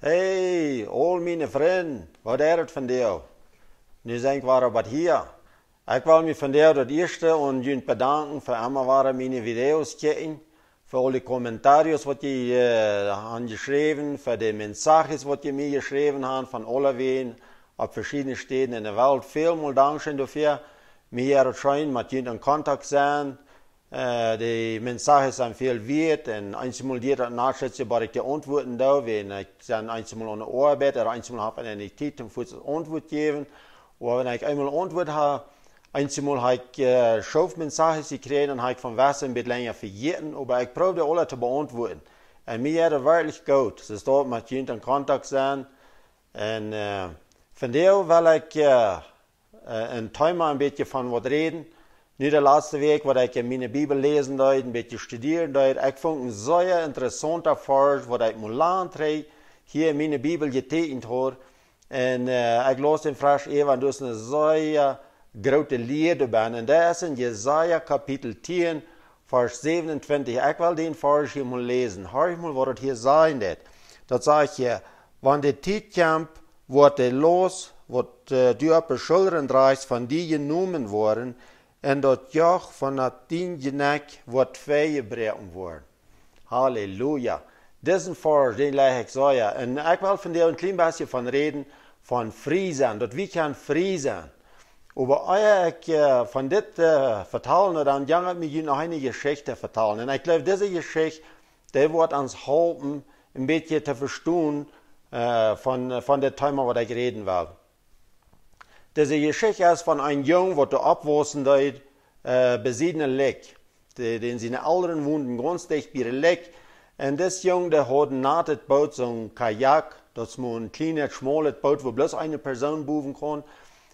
Hey, al mijn vrienden, wat is het van jou? Nu zijn we wat hier. Ik wil me van jou het eerste en jullie bedanken voor allemaal waren mijn video's kijken, voor alle commentarios wat je aan geschreven, voor de mensages wat je mij geschreven hebt van alle wegen op verschillende steden in de wereld. Veel dank dafür. Mir het schijn met jullie in contact zijn. Die mensajes zijn veel wert en eenmaal die dat nachschätzen, waar ik de antwoorden doe, wenn ik dan eenmaal aan de arbeid, of eenmaal heb ik de tijd om voor het antwoord te geven. Of wenn ik eenmaal antwoord heb, eenmaal heb ik schriftmensages gekregen en heb ik van was een beetje langer vergeten, aber ik probeerde alle te beantwoorden. En mir het werkelijk goed. Dus dort met jullie in contact zijn. En vandaar wil ik een thema een beetje van wat reden. Nu de laatste week, wat ik in mijn Bibel lezen deed, een beetje studeren deed, ik vond een zeer interessante vers, wat ik moet leren hier in mijn Bibel getekend heb. En ik las den vers even, dus een zeer grote lede ben. En dat is in Jesaja kapitel 10, vers 27. Ik wil den vers hier moet lezen. Hoor mal, wat het hier zijn dat. Dat zegt je, wanneer de tijd komt, wordt de los, wat du op de schilderen draagt, van die genomen worden, en dat joch van dat nek wordt vrijgebreken worden. Halleluja. Deze vers, den leg ik zeggen. En ik wil van jou een klein beetje van reden, van vrij zijn, dat we kan vrij zijn. Aber ik van dit vertellen, dan ga ik me nog een geschichte vertellen. En ik geloof, deze geschichte, die wordt ons helpen, een beetje te verstaan van dit thema wat ik reden wil. Deze geschichte is van een jong, wat de opwassen deed, besiedene lek. Den zijn ouderen woonden ganz dicht bij de lek. En deze jong, die had na het boot zo'n kajak, dat is een kleine, schmale boot, waar bloß een persoon boven kon.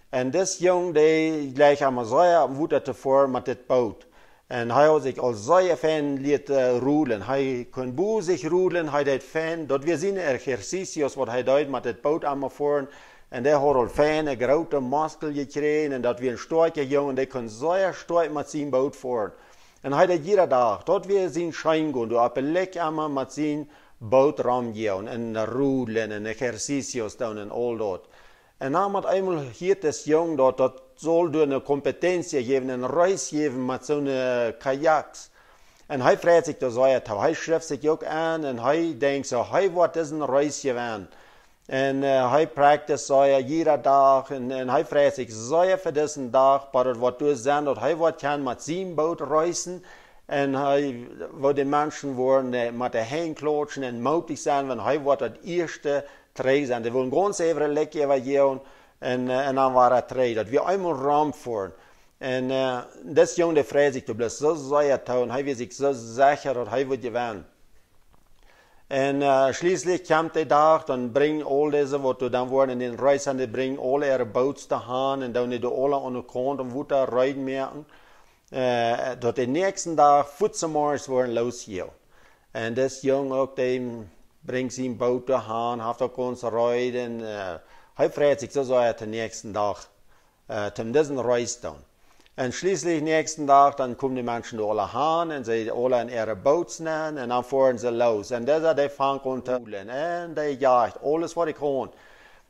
En deze jong, die gleich aan zeer woedend tevoren met dit boot. En hij had zich al zeer fijn laten roelen. Hij kon boven zich roelen, hij deed fijn. Dat we zien exercitios wat hij deed met dit boot aan voren. En die had al fijne, grote muskel gekregen. En dat we een sterke jongen, die kon zeer sterk met zijn boot voeren. En hij deed iedere dag, dat we zijn schijn gaan. Du op een lek allemaal met zijn boot ramgaan. En roelen en exercitios doen en al dat. En dan met eenmaal hier is jong dat zal door een competentie geven, een reis geven met zo'n kajaks. En hij vraagt zich dat zeer toe. Hij schrijft zich ook aan en hij denkt zo, hij wordt deze reis geven. En hij praktiseert zeer iedere dag en hij vraagt zich zeer voor deze dag, maar het wordt dus zijn dat hij wordt kan met zijn boot reizen. En hij wil de mensen worden met de heen klotsen en moedig zijn, want hij wordt het eerste trein zijn. Die willen ganz even lekker evacueren en dan waren het trein. Dat we eenmaal ruim voor. En deze jongen die vraagt zich dus zo zeer toe en hij weet zich zo zeker dat hij wordt gewinnen. En schließlich komt de dag, dan brengen al deze wat dan worden in de reis en die brengen alle ihre boats te gaan en dan die alle aan de kant en wat daar rijden merken. Dat de nächsten dag voedselmars worden losgegaan. En deze jongen ook, die brengt zijn boot te gaan, heeft ook ons rijden. Hij vraagt zich zo de nächsten dag, zum diesen reis doen. En schließlich nächsten dag, dan komen die mensen alle aan en ze alle in ihre boats nemen en dan fahren ze los. En deze die vangt aan te roelen en die jaagt alles wat ik kon.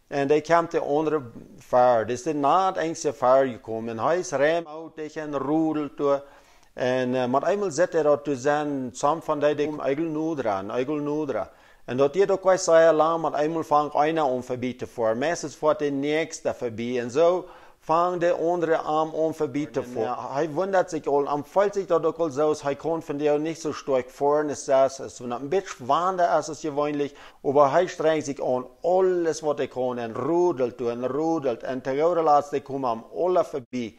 En die komt de andere vaar. Dus de na het engste vaar gekomen. En hij is remoutig en roedelt door. En met eenmaal zit hij dat te zijn, samen van die Eigelnudra. En dat je ook kwijt zei lang, met eenmaal vangt einer om voorbij te voeren. Meestens wordt de nächste voorbij. En zo vangt de andere arm om voorbij te voeren. Hij wundert zich al, am valt zich dat ook al zo, hij kon van jou niet zo sterk voeren. Es ist ein bisschen wander als es gewöhnlich, aber hij strengt zich aan alles wat hij kon en roedelt en roedelt. En tegen de laatste komen hem alle voorbij.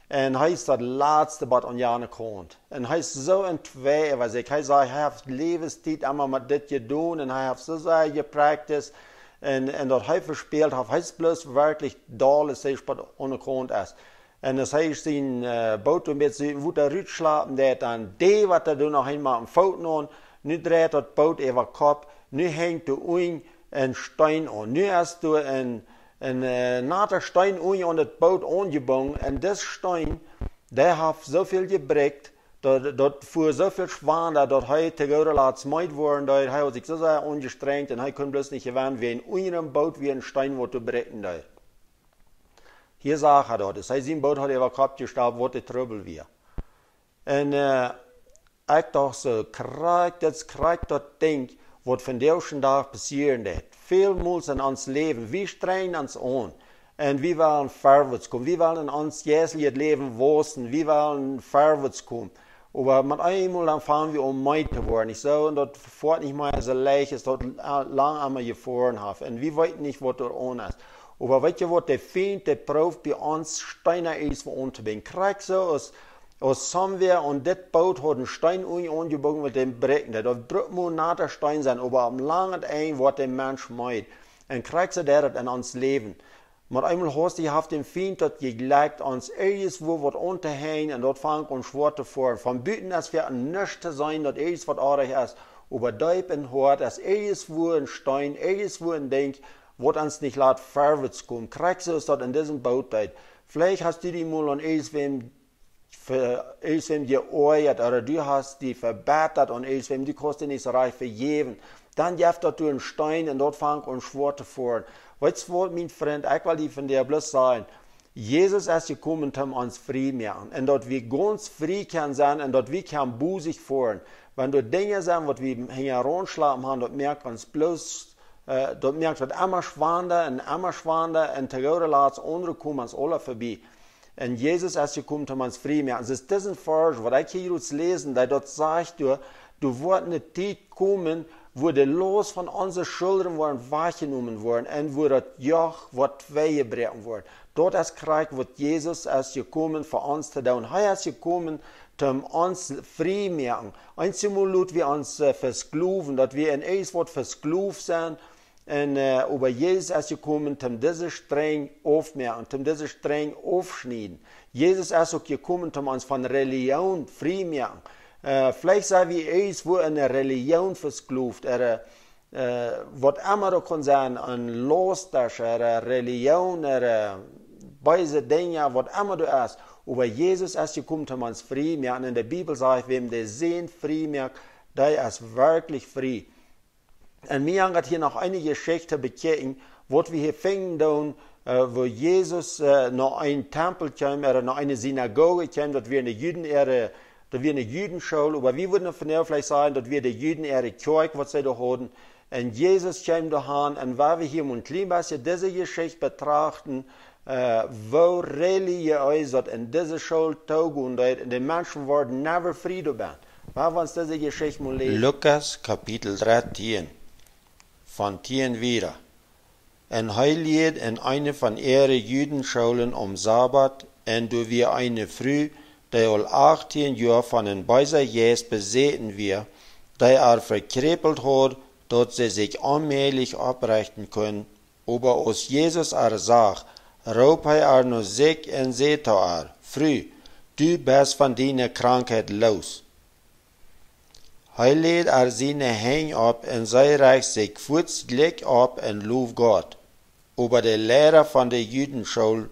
En hij is dat laatste wat aan jaren komt. En hij is zo in twee over zich. Hij zei, hij heeft levenstijd allemaal met dit gedaan en hij heeft zo zeer gepracticed. En dat hij verspeeld heeft, hij is bloos werkelijk alles wat aan de kant is. En als hij zijn boot een beetje woed eruit slapen deed, dan deed wat hij doen nog eenmaal een fout aan. Nu draait dat boot even kop, nu hangt de oen een stein aan. Nu is er een natte stein aan het boot aangebogen en deze stein, die heeft zoveel gebruikt, dort fuhr so viel Schwander, dort heute gerade laat meid worden, dort hat sich so sehr angestrengt und er konnte bloß nicht gewinnen, wie in unserem Boot wie ein Stein, wo zu brechen dort. Hier sagt er dort, das heißt, sein Boot hat er kaputt gestellt, wo der Trübel wir. Und ich dachte so, krieg das Ding, was von der schon Tag passieren wird. Vielmals in uns Leben, wir strengen uns an. Und wir wollen vorwärts kommen, wir wollen uns jährliches Leben wachsen, wir wollen vorwärts kommen. Aber mit einmal dann fangen wir Meid zu werden. Ich so, und das fährt nicht mehr so leicht, es dort lang einmal gefahren hat. Und wir wissen nicht, was dort an ist. Aber weißt du was, der Feind, der braucht bei uns Steine ist, wo unterbringen. Krieg so aus Somewhere und das Boot hat einen Stein angebogen mit dem Brecken. Das braucht nur nach der Stein sein, aber am langen ein, was der Mensch meint. Und krieg so das in uns Leben. Mit einmal hast du auf den Feind dort gelegt, uns irgendwo was unterhängen und dort fangen uns schwer zu fahren. Von Büten, es wird nichts zu sein, dort irgendwas was artig ist. Aber deep in Hort, es irgendwo ein Stein, irgendwo ein Ding, was uns nicht lässt vorwärts kommen. Kriegst du es dort in diesem Boot dort. Vielleicht hast du die mal an irgendwem geäuert oder du hast die verbettet und irgendwem, die kostet nicht so reich vergeben. Dann jeft dort einen Stein und dort fangen uns schwer zu fahren. Weißt du, mein Freund, ich will dir von dir bloß sagen, Jesus ist gekommen, um uns frei zu machen. Und dort wir ganz frei können sein und dort wir können busig fahren. Wenn dort Dinge sind, was wir heranschlagen haben, dort merkt uns bloß, dort merkt man immer schwander und tegenwoordig laat es andere kommen uns alle vorbei. Und Jesus ist gekommen, um uns frei zu machen. Es ist diesen Vers, was ich hier jetzt lesen, der dort sagt, du wirst eine Zeit kommen, wo der Los von unseren Schultern weggenommen worden und wo das Joch wird weggebrochen worden. Dort ist Krieg, wo Jesus ist gekommen, für uns zu tun. Er ist gekommen, um uns frei zu machen. Einmal lassen wir uns versklaven, dass wir in etwas Wort versklavt sind. Und aber Jesus ist gekommen, um diese streng aufzumachen, um diese streng aufzuschneiden. Jesus ist auch gekommen, um uns von Religion frei zu machen. Vielleicht sind wir irgendwo in einer Religion versklavt, was immer da kann sein, ein Losters, eine Religion, beise Dinge, was immer du ist. Aber Jesus ist gekommen, um uns frei zu machen. In der Bibel sagt, wem der Sehn frei macht, der ist wirklich frei. Und mir haben hier noch eine Geschichte bekeken, was wir hier finden, wo Jesus nach einem Tempel kam, oder nach einer Synagoge kam, dass wir in der Juden dass wir eine Judenschule, aber wir würden von der vielleicht sagen, dass wir die Juden ihre Kirche, was sie da hatten. Und Jesus kam dahin, und weil wir hier ein klein bisschen diese Geschichte betrachten, wo religiös in diese Schule taugen, und die Menschen werden never frei dabei. Weil wir uns diese Geschichte mal lesen. Lukas Kapitel 13, von 10 wieder. Und hij leed in eine von ihren Judenschulen Sabbat, und du wir eine Früh, die al 18 Jahre von den Beiser Jes bezeten wir, die verkrepelt hat, dass sie sich allmählich abrichten können. Aber aus Jesus sagt, raub hij noch sick und seht früh, du bist von deiner Krankheit los. Hij lädt seine Hänge ab und sei reich sich furzlich ab und loof Gott. Aber der Lehrer von der Judenschule,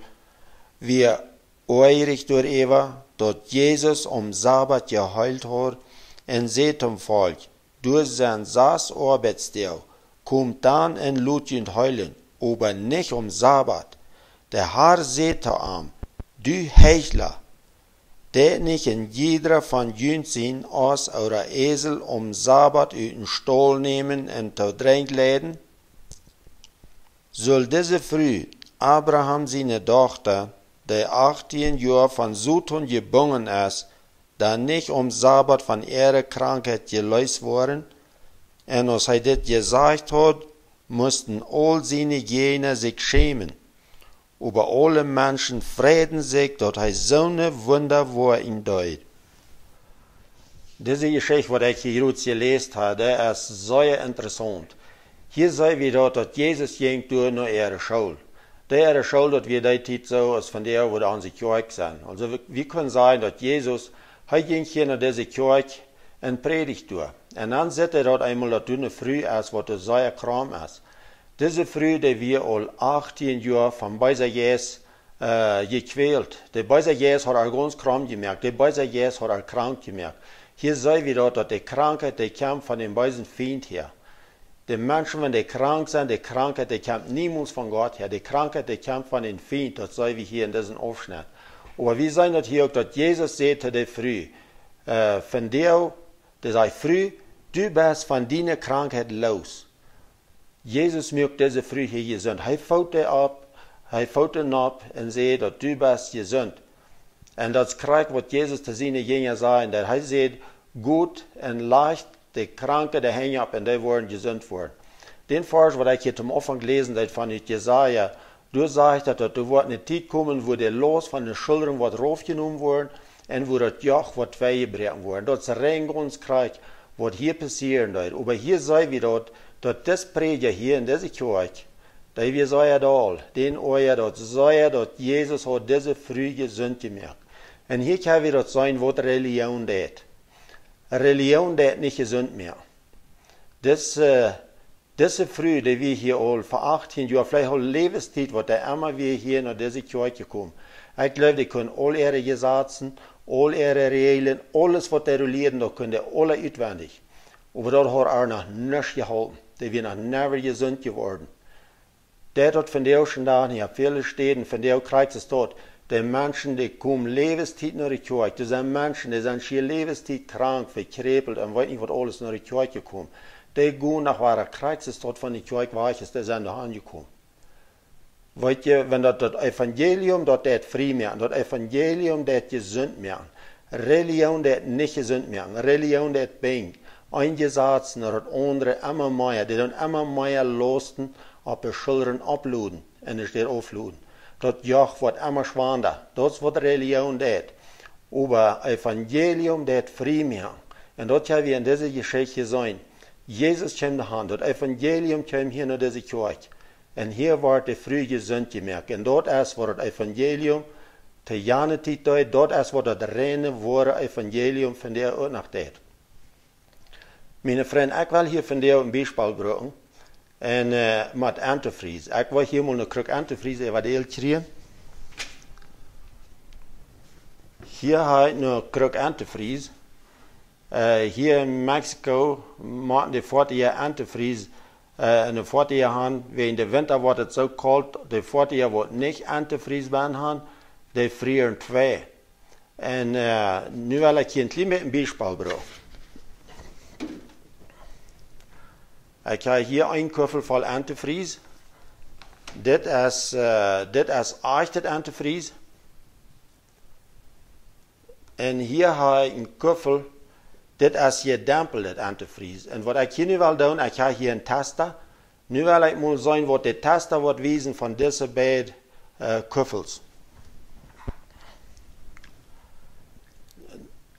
wir eurig durch Eva, dass Jesus Sabbat geheilt hat, und seht dem Volk, durch sein Arbeitstag, kommt dann in Lutjend heulen, aber nicht Sabbat. Der Herr seht du Heuchler, der nicht in jeder von Jünzin aus oder Esel Sabbat uit den Stall nehmen und zu Trink läden? Soll diese Früh Abraham seine Tochter, der 18 Jahre von Sodom gebunden ist, dann nicht Sabbat von ihrer Krankheit gelöst worden? Und als er das gesagt hat, mussten all seine Gegner sich schämen. Aber alle Menschen freuten sich, dass er so eine Wunder war in Deut. Diese Geschichte, die ich hier gelesen habe, ist sehr interessant. Hier sehen wir dort, dass Jesus ging durch nach ihrer Schule. Der Schule, dass wir die Zeit so, als von der, wo wir an die Kirche sind. Also wir können sagen, dass Jesus, er ging hier nach dieser Kirche und predigt durch. Und dann sieht er dort einmal, dass eine Früh ist, was sehr krank ist. Diese Früh, die wir all 18 Jahre von Beiser Jesus gequält. Der Beiser Jesus hat er ganz krank gemerkt. Der Beiser Jesus hat er krank gemerkt. Hier sehen wir dort, dass die Krankheit, die kommt von dem bösen Feind her. Die Menschen, wenn die krank sind, die Krankheit, die kommt niemals von Gott her. Die Krankheit, die kommt von dem Feind. Das sehen wir hier in diesem Aufschnitt. Aber wir sehen das hier auch, dass Jesus sagte dir früh, von dir, der sei früh, du bist von deiner Krankheit los. Jesus mögt diese früh hier gesund. Er fällt dir ab, er fällt ihn ab und sagt, dass du bist gesund. Und das kriegt, was Jesus zu seinen Jüngern sagt, dass er sagt, gut und leicht, die Kranken, die hängen ab und die wollen gesund werden. Den Vers, was ich hier zum Anfang gelesen habe, von Jesaja, du sagst, dass du wird eine Zeit kommen, wo der Los von den Schultern wird raufgenommen wird und wo das Joch wird weggebrochen wird. Das ist ein ganz Krieg, was hier passieren wird. Aber hier sehen wir dort, dass das Prediger hier in dieser Kirche, dass wir sagen da, den euer, dort sagen, dass Jesus hat diese früh gesund gemacht. Und hier kann wir das sein, was Religion tut. Religion tut nicht gesund mehr. Diese früh, die wir hier all vor 18 Jahren, vielleicht auch Lebenszeit, wo der immer wir hier nach dieser Kirche kommen. Ich glaube, die können all ihre Gesetze, all ihre Regeln, alles, was die religieren, da können die alle auswendig. Aber das hat auch noch nichts gehalten. Die sind noch never gesund geworden. Der hat von der schon da, ich habe viele Städten, von der kriegt es dort. Die Menschen, die kommen Lebenszeit nach der Kirche. Das sind Menschen, die sind schon Lebenszeit krank, verkrepelt und weiß nicht, was alles nach der Kirche kommt. Die gehen nach der Kreuz ist dort von der Kirche weich ist, die sind da angekommen. Weißt du, wenn das Evangelium dort frei machen, das Evangelium dort gesund machen, Religion dort nicht gesund machen, Religion dort bringt, eingesetzt nach das andere immer mehr, die dann immer mehr Lasten auf die Schultern abluden und es steht aufluden. Das Joch wird immer schwerer, das ist was Religion dort. Aber Evangelium dort frei machen. Und das haben wir in dieser Geschichte gesehen. Jesus kommt dahin, das Evangelium kommt hier nach dieser Kirche. Und hier wird die früh gesund gemerkt. Und dort ist, wo das Evangelium zur Janetheit dort, dort ist, wo das reine, wahre Evangelium von der auch noch dort. Meine Freunde, ich will hier von der ein Beispiel brauchen. Und mit Antifries. Ich will hier mal eine Krug Antifries eventuell kriegen. Hier habe ich eine Krug Antifries. Hier in Mexiko machen die 40 Jahre Antifries in den 40 Jahren, wegen der Winter wird es so kalt, die 40 Jahre wird nicht Antifries haben, die frieren zwei. Und nu will ich hier ein kleines Beispiel brauchen. Ich habe hier einen Köffel voll Antifries. Das ist echtes Antifries. Und hier habe ich einen Köffel. Das ist gedämpeltes Antifries. Und was ich hier nu will tun, ich habe hier einen Taster. Nu will ich mal sehen, was der Taster wird wiesen von diesen beiden Köffels.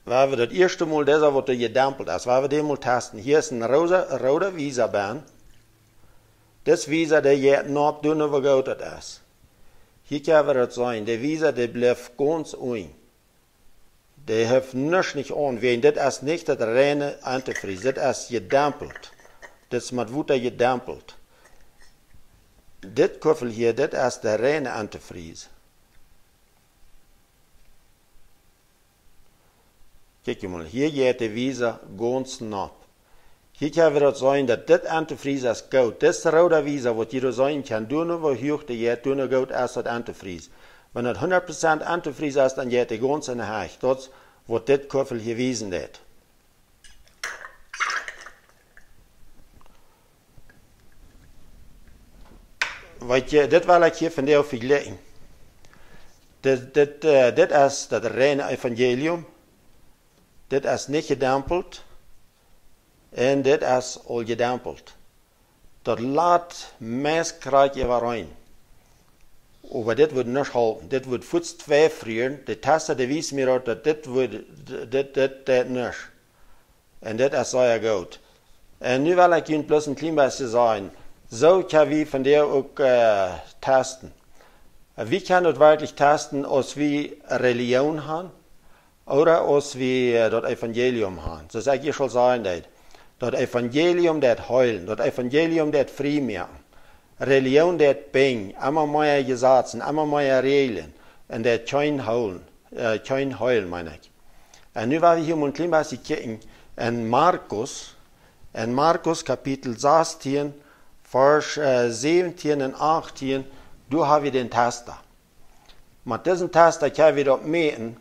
Weil wir das erste Mal, dieser wird gedämpelt ist, weil wir den mal testen. Hier ist ein roter Visa-Band. Das Visa, der jetzt noch dünner vergotet ist. Hier können wir das sehen. Der Visa, der bleibt ganz un. Der hilft nicht an, weil das ist nicht das reine Antifries, das ist gedämpelt. Das ist mit Wutter gedämpelt. Das Köffel hier, das ist der reine Antifries. Kijk mal, hier geht die Visa ganz knapp. Hier können wir das sehen, dass das Antifries ist gut. Das rote Visa, was ihr sehen kann, nur wo hoch die geht, nur gut ist das Antifries. Wenn das 100% Antifries ist, dann geht die ganz in der Hecht. Das wird das Köffel hier wiesen hat. Weißt du, das will ich hier von dir vergleichen. Das ist das reine Evangelium. Das ist nicht gedämpelt. Und das ist all gedämpelt. Das lädt meist krijg je rein. Aber das wird nicht halten. Das wird fast zwei frieren. Die Tasse, die wies mir auch, dass das nicht. Und das ist sehr gut. Und nu will ich Ihnen bloß ein klein bisschen sagen. So kann wir von der auch testen. Wie kann das wirklich testen, als wir Religion haben oder als wir das Evangelium haben? Das sage ich schon sagen. Das Evangelium, das heilen. Das Evangelium, das frei machen. religion dat bing, immer mehr Gesetze, immer mehr Regeln, und dat kein Heul, meine ich. Und nu war wir hier mal ein klein bisschen kijken in Markus Kapitel 16, Vers 17 und 18, da haben wir den Tester. Mit diesem Tester können wir dort meten,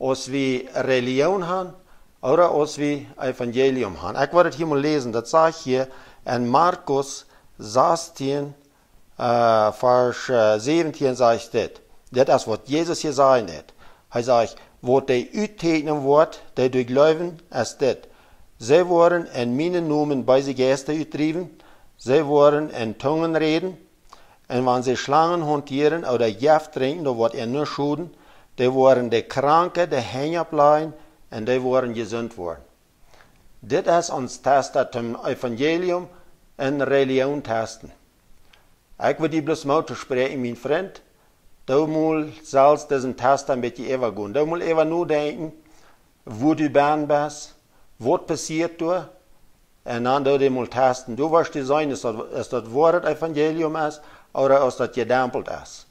als wir Religion haben oder als wir Evangelium haben. Ich werde hier mal lesen, das sagt hier in Markus 16, Vers 17 sagt das. Das ist, was Jesus hier sagen hat. Er sagt, wo die uittekenen wordt, die durch Glauben ist das. Sie worden in meinen Namen bei sie Geister uitdriven, sie worden in Tungen reden, und wenn sie Schlangen hantieren oder Gift trinken, dann wird nur schuden, die worden die Kranke, die hängen bleiben, und die worden gesund worden. Das ist uns Tester zum Evangelium und Religion testen. Ich würde bloß mal zu sprechen, mein Freund, du musst selbst diesen Test ein bisschen übergehen. Du musst einfach nur denken, wo du bist, was passiert da, und dann du mal testen. Du wirst dir sagen, dass das Wort Evangelium ist, oder dass das gedämpelt ist.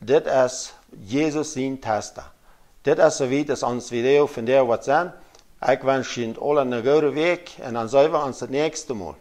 Das ist Jesus sein Tester. Das ist so weit, dass uns Video von der was sein. Ich wünsche Ihnen alle einen guten Weg, und dann sehen wir uns das nächste Mal.